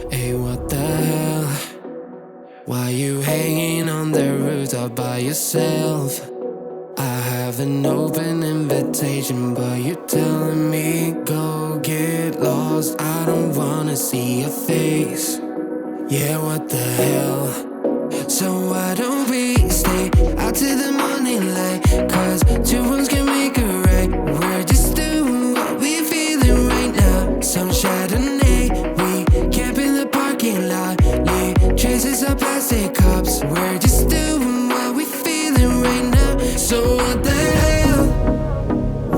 Hey, what the hell? Why you hanging on the rooftop by yourself? I have an open invitation, but you're telling me go get lost. I don't wanna see your face. Yeah, what the hell? So why don't we stay out till the morning light? Cause two wrongs can make a right. We're just doing what we feeling right now. Some Chardonnay, we camp in the parking lot. Leave traces of plastic cups. We're just doing what we feeling right now. So what the hell?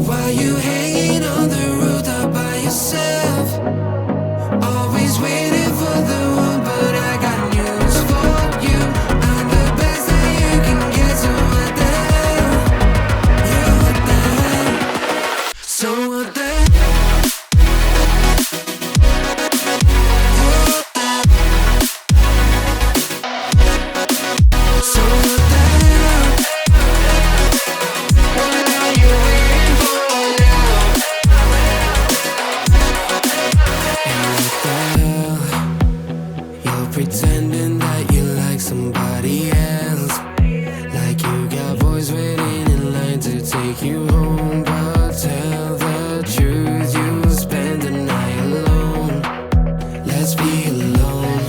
Why you hanging on the rooftop by yourself? Always waiting for the one, but I got news for you. I'm the best that you can get, so what the hell? Yeah, what the hell? So what the hell? So what the hell? What are you waiting for now? And what the hell? You're pretending that you like somebody else, like you got boys waiting in line to take you home. But tell the truth, you'll spend the night alone. Let's be alone.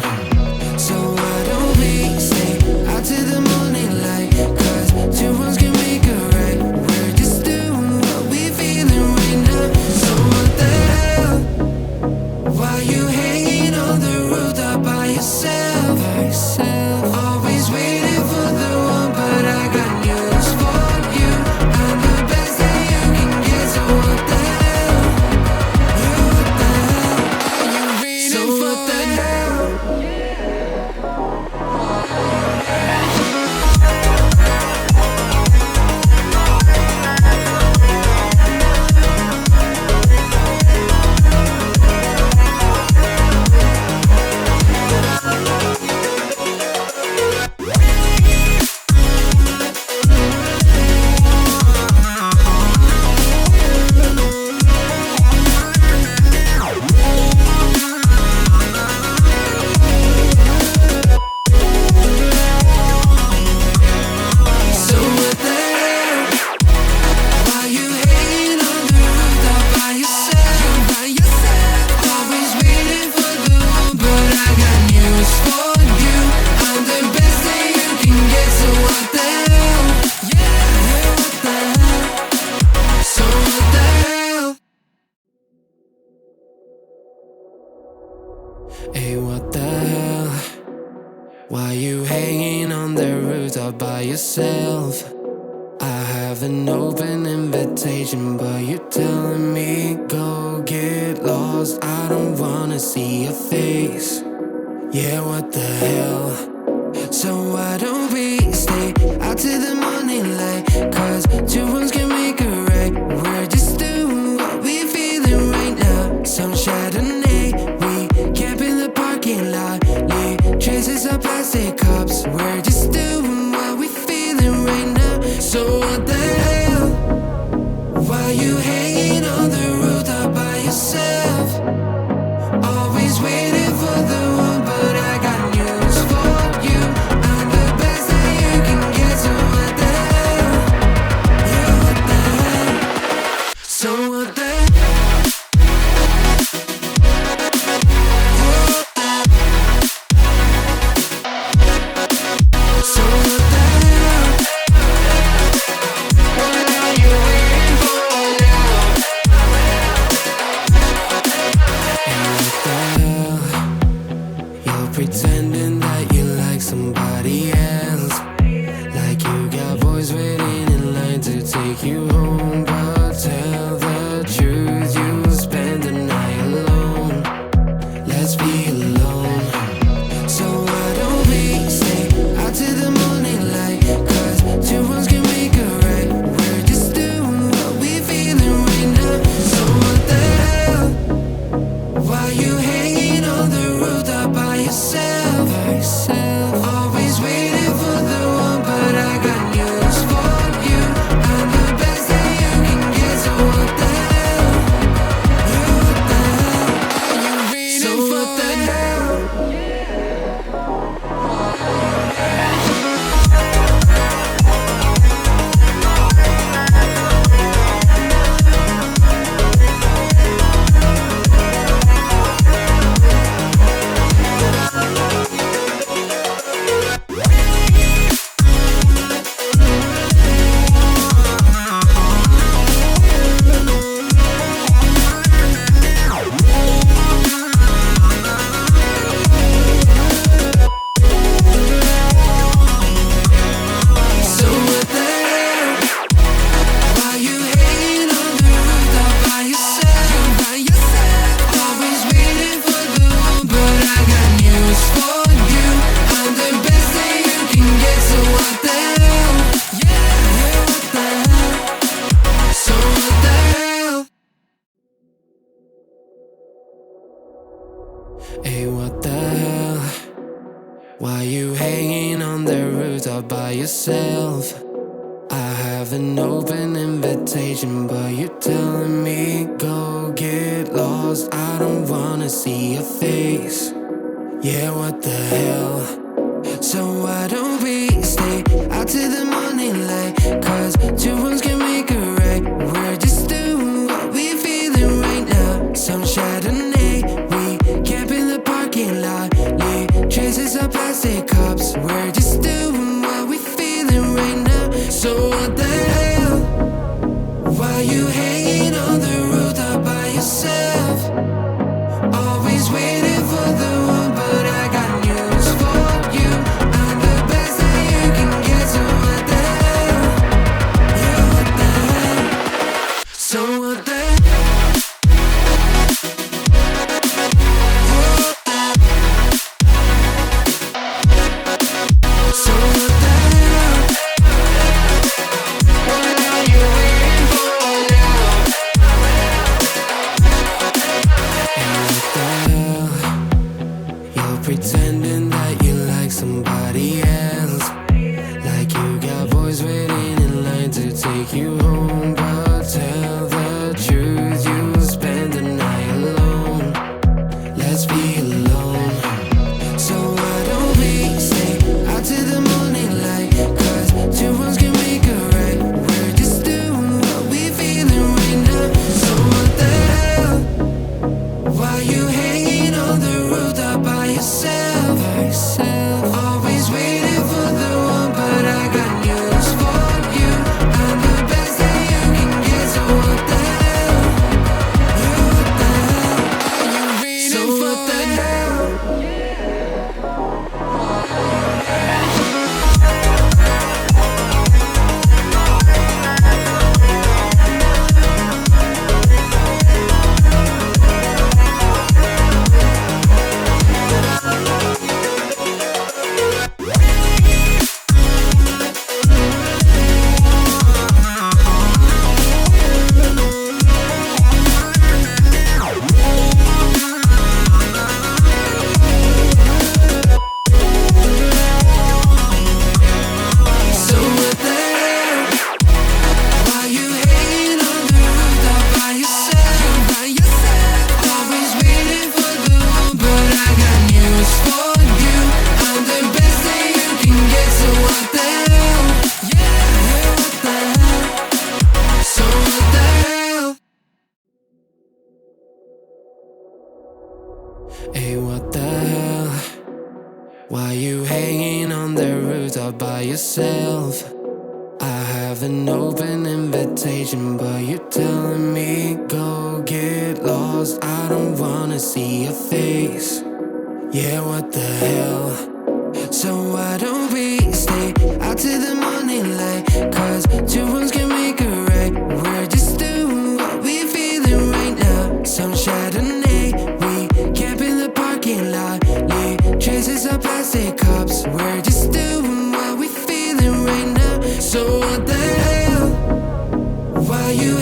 So why don't we stay out till the morning light? Cause two wrongs can make a right. We're just doing what we feeling right now. So what the hell? Why you hanging on the rooftop by yourself? Always waiting for the one, but I got news for you. I'm the best that you can get, so what the hell? Yeah, what the hell? Are you ready so for what the hell? So what the hell? Why you hanging on the rooftop by yourself? Always waiting for the one, but I got news for you. I'm the best that you can get, so what the hell? Yeah, what the hell? So what the hell? Hey, what the hell? Why you hanging on the rooftop by yourself? I have an open invitation, but you're telling me go get lost. I don't wanna see your face. Yeah, what the hell? So why don't we stay out till the morning light? Cause two wrongs can make a right. We're just doing what we feeling right now. Some Chardonnay, we camp in the parking lot. Leave traces of plastic cups. We're just doing what we feeling right now. So what the hell? Why you hanging on the rooftop by yourself? Always waiting for the one, but I got news for you. I'm the best that you can get, so what the hell? Yeah, what the hell? So what the hell? Why you hanging on the rooftop by yourself? I have an open invitation, but you're telling me go get lost. I don't wanna see your face. Yeah, what the hell? So why don't we stay out till the morning light? Cause two wrongs can make a right. We're just doing what we feeling right now. Some Chardonnay, we camp in the parking lot. Leave traces of plastic cups. We're just doing what we feeling right now. So what the hell? Why you hanging on the rooftop by yourself? Always waiting for the one, but I got news for you. I'm the best that you can get, so what the hell? Yeah, what the hell? So what the hell? So what the hell? What are you waiting for now? And what the hell? You're pretending that you like somebody else, like you got boys waiting in line to take you home. But tell the truth, you'll spend the night alone. Let's be alone. So why don't we stay out till the morning light? Cause two wrongs can make a right. We're just doing what we feeling right now. So what the hell? Why you hanging on the rooftop by yourself? Always waiting for the one, but I got news for you. I'm the best that you can get, so what the hell? Yeah, what the hell? Are you waiting so for what the hell? So what the hell? Why you hanging on the rooftop by yourself? Always waiting for the one, but I got news for you. I'm the best that you can get, so what the hell? Yeah, what the hell? So what the hell? Hey, what the hell? Why you hanging on the rooftop by yourself? I have an open invitation, but you're telling me go get lost. I don't wanna see your face. Yeah, what the hell? So why don't we stay out till the morning light? Cause two wrongs can make a right. We're just doing what we feeling right now. Some Chardonnay, we camp in the parking lot. Leave traces of plastic cups. We're just doing what we feeling right now. So what the hell? Why you